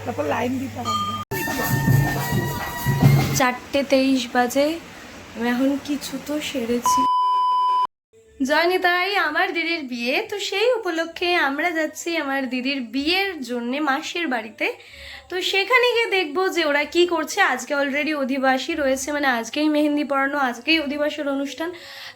তারপর লাইন দিতে হবে। 4:23 বাজে, আমি এখন কিছু তো সেরেছি। জানি তাই আমার দিদির বিয়ে, তো সেই উপলক্ষে আমরা যাচ্ছি আমার দিদির বিয়ের জন্যে মাসির বাড়িতে। তো সেখানে গিয়ে দেখবো যে ওরা কি করছে। আজকে অলরেডি অধিবাসী রয়েছে, মানে আজকেই মেহেন্দি পড়ানো, আজকেই অধিবাসীর অনুষ্ঠান।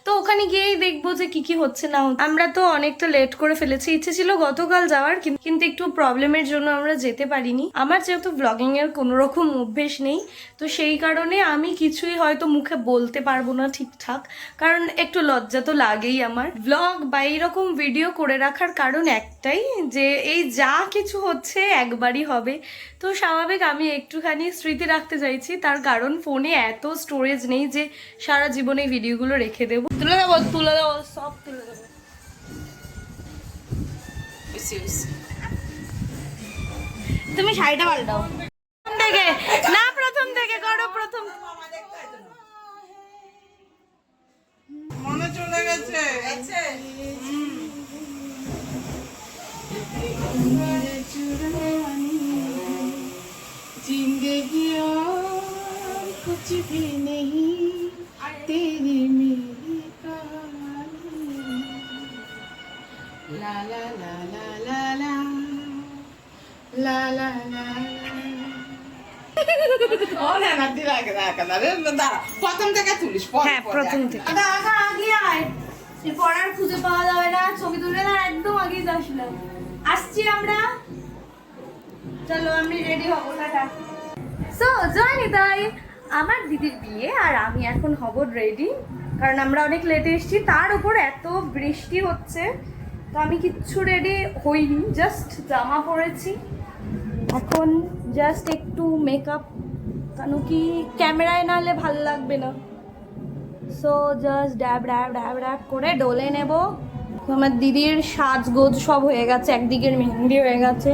তো ওখানে গিয়েই দেখবো যে কি কি হচ্ছে না হচ্ছে। আমরা তো অনেকটা লেট করে ফেলেছি, ইচ্ছে ছিল গতকাল যাওয়ার, কিন্তু একটু প্রবলেমের জন্য আমরা যেতে পারিনি। আমার যেহেতু ব্লগিং এর কোনো রকম অভ্যেস নেই, তো সেই কারণে আমি কিছুই হয়তো মুখে বলতে পারবো না ঠিকঠাক, কারণ একটু লজ্জা তো লাগেই আমার। ব্লগ বা এইরকম ভিডিও করে রাখার কারণ একটাই, যে এই যা কিছু হচ্ছে একবারই হবে, তো স্বাভাবিক আমি একটুখানি স্মৃতি রাখতে চাইছি। তার কারণ ফোনে এত স্টোরেজ নেই যে সারা জীবনে এই ভিডিওগুলো রেখে দেবো। তুলে দেবো, সব তুলে দেবো। তুমি শাড়িটা পাল্টাও থেকে না, প্রথম থেকে করো। প্রথম মনে চলে গেছে। जिंदगी और कुछ भी नहीं तेरी मेरी कहानी ला ला ला ला ला ला ला ला ला প্রথম থেকে তুলিস। হ্যাঁ, প্রথম থেকে। আগে আয়, পড়ার খুঁজে পাওয়া যাবে না, ছবি তুলে না, একদম আগেই যাচ্ছিলাম। আসছি আমরা, চলো আমি রেডি হবো, টাটা। সো জানি তাই আমার দিদির বিয়ে, আর আমি এখন হব রেডি, কারণ আমরা অনেক লেটে এসেছি, তার উপর এত বৃষ্টি হচ্ছে। তো আমি কিচ্ছু রেডি হইনি, জাস্ট জামা পরেছি। এখন জাস্ট একটু মেকআপ, কেন কি ক্যামেরায় না হলে ভালো লাগবে না। সো জাস্ট ড্যাব ড্যাব ড্যাব ড্যাব করে ডলে নেব। আমার দিদির সাজগোজ সব হয়ে গেছে, একদিকের মেহেন্দি হয়ে গেছে,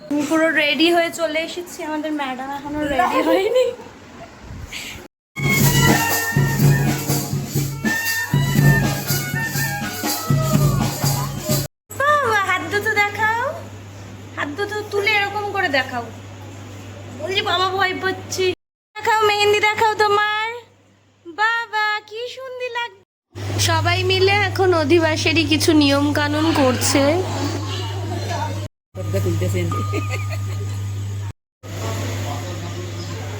আমি পুরো রেডি হয়ে চলে এসেছি। আমাদের ম্যাডাম এখনো রেডি হয়নি। হাত দুটো দেখাও, হাত দুটো তুলে এরকম করে দেখাও। বলছি বাবা ভয় পাচ্ছি। দেখাও, মেহেন্দি দেখাও তোমার। বাবা কি সুন্দর লাগছে। সবাই মিলে এখন অধিবাসেরই কিছু নিয়ম কানুন করছে।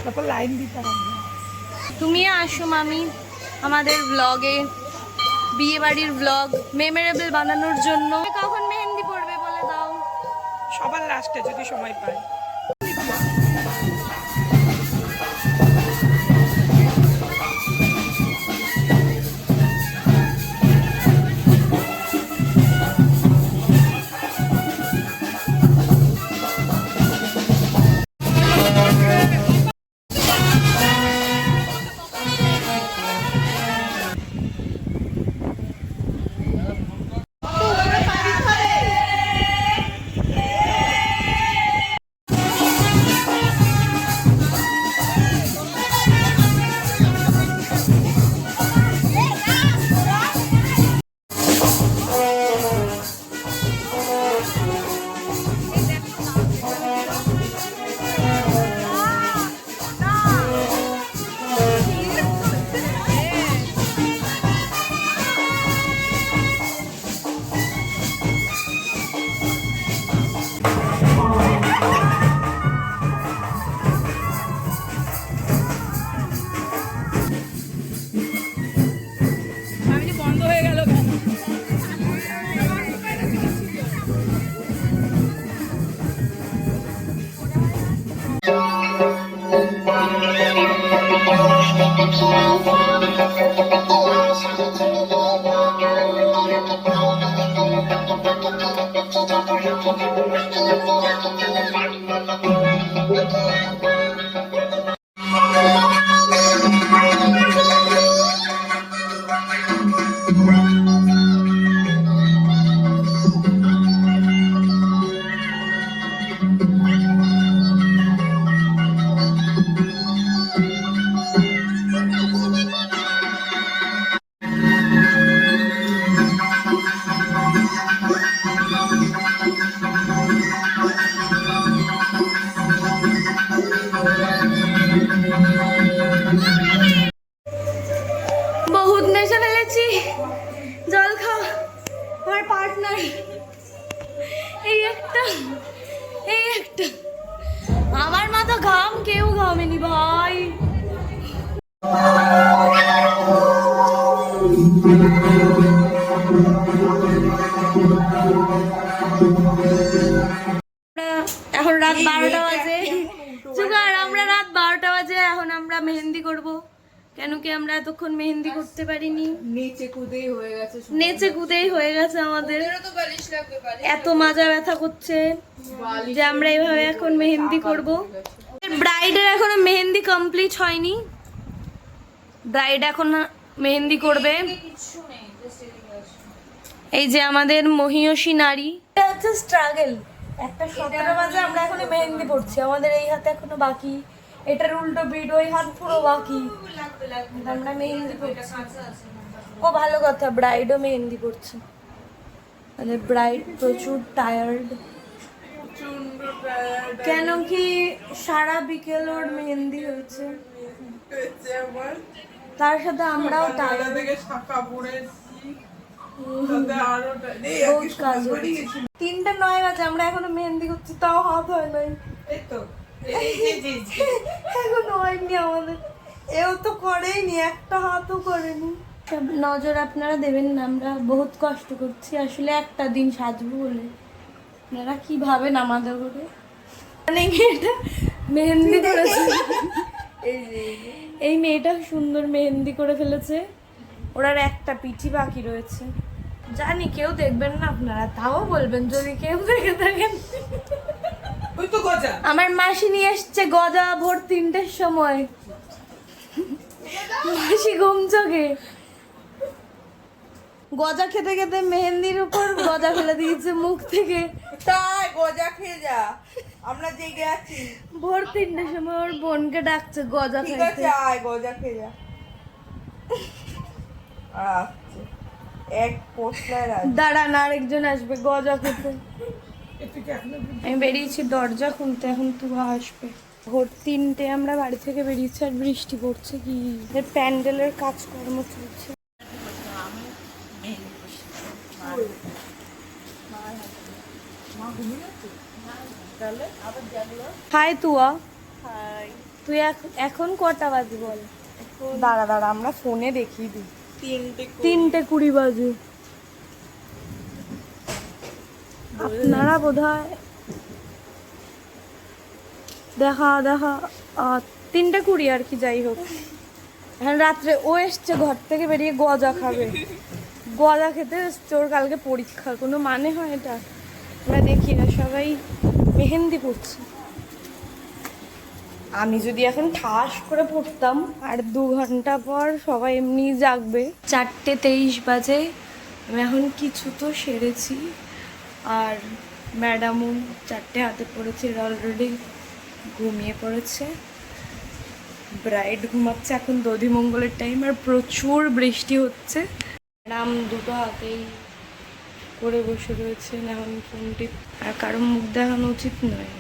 তারপর লাইন দিতে হবে। তুমি আসো মামি আমাদের ব্লগে, বিয়ে বাড়ির ব্লগ মেমোরেবল বানানোর জন্য। কখন মেহেন্দি পড়বে বলে দাও। সবার লাস্টে যদি সময় পায়। এই একটা আমার মাথা ঘাম কেউ ঘামেনি ভাই। এখন রাত 12টা বাজে জুগার, আমরা রাত 12টা বাজে এখন আমরা মেহেন্দি করব। কেন কি আমরা এতক্ষণ মেহেন্দি করতে পারিনি, নেচে কুদেই হয়ে গেছে আমাদের। এত মাজা ব্যথা করছে যে আমরা এইভাবে এখন মেহেন্দি করব। ব্রাইডের এখনো মেহেন্দি কমপ্লিট হয়নি, ব্রাইড এখন মেহেন্দি করবে। এই যে আমাদের মহিয়সী নারী, এটা হচ্ছে স্ট্রাগল। 1:17 বাজে আমরা এখনো মেহেন্দি পড়ছি, আমাদের এই হাতে এখনো বাকি, এটার উল্টো বিট, ওই হাত পুরো বাকি, আমরা মেহেন্দি পড়ছি। ও ভালো কথা, ব্রাইডও মেহেন্দি পড়ছে। মানে ব্রাইড প্রচুর টায়ার্ড, কেন কি সারা বিকেল ওর মেহেন্দি হয়েছে, তার সাথে আমরাও টায়ার্ড। 3:09 বাজে আমরা এখনো মেহেন্দি করছি, তাও হাত হয় নাই, এখনো হয়নি আমাদের। এও তো করেইনি, একটা হাতও করেনি। নজর আপনারা দেবেন না, আমরা বহুত কষ্ট করছি আসলে একটা দিন সাজবো বলে। আপনারা কি ভাবেন আমাদের করে? মানে মেয়েটা মেহেন্দি করেছে, এই মেয়েটা সুন্দর মেহেন্দি করে ফেলেছে, ওর আর একটা পিঠি বাকি রয়েছে। জানি কেউ দেখবেন না আপনারা, তাও বলবেন যদি কেউ দেখে থাকেন। আমার মাসি নিয়ে এসছে গজা ভোর 3টের সময়, মাসি ঘুম চোখে গজা খেতে খেতে মেহেন্দির উপর গজা ফেলে দিয়েছে মুখ থেকে। তাই গজা খেয়ে যা, আমরা জেগে আছি। ভোর 3টের সময় ওর বোনকে ডাকছে গজা ঠিক খেতে। আছে, আয় গজা খেয়ে যা। এক পোস্টার আছে, দাঁড়ান আরেকজন আসবে গজা খেতে। আমি বেরিয়েছি দরজা খুলতে, এখন তুয়া আসবে। ভোর 3টে আমরা বাড়ি থেকে বেরিয়েছি আর বৃষ্টি পড়ছে, কি প্যান্ডেলের কাজকর্ম চলছে। হাই তুয়া, তুই এখন কটা বাজে বল? দাঁড়া দাঁড়া আমরা ফোনে দেখিয়ে দিই, 3:20 বাজে। আপনারা বোধহয় দেখা 3:20 আর কি, যাই হোক। এখন রাত্রে ও এসছে ঘর থেকে বেরিয়ে গজা খাবে, গজা খেতে এসছে, ওর কালকে পরীক্ষা, কোনো মানে হয় এটা? আমরা দেখি না, সবাই মেহেন্দি পড়ছে। আমি যদি এখন ঠাস করে পড়তাম আর 2 ঘন্টা পর সবাই এমনি জাগবে। 4:23 বাজে, আমি এখন কিছু তো সেরেছি আর ম্যাডামও 4টে হাতে পড়েছে, অলরেডি ঘুমিয়ে পড়েছে। ব্রাইড ঘুমাচ্ছে, এখন দধিমঙ্গলের টাইম আর প্রচুর বৃষ্টি হচ্ছে। ম্যাডাম 2টো হাতেই করে বসে রয়েছেন, এখন ফোনটি আর কারো মুখ দেখানো উচিত নয়।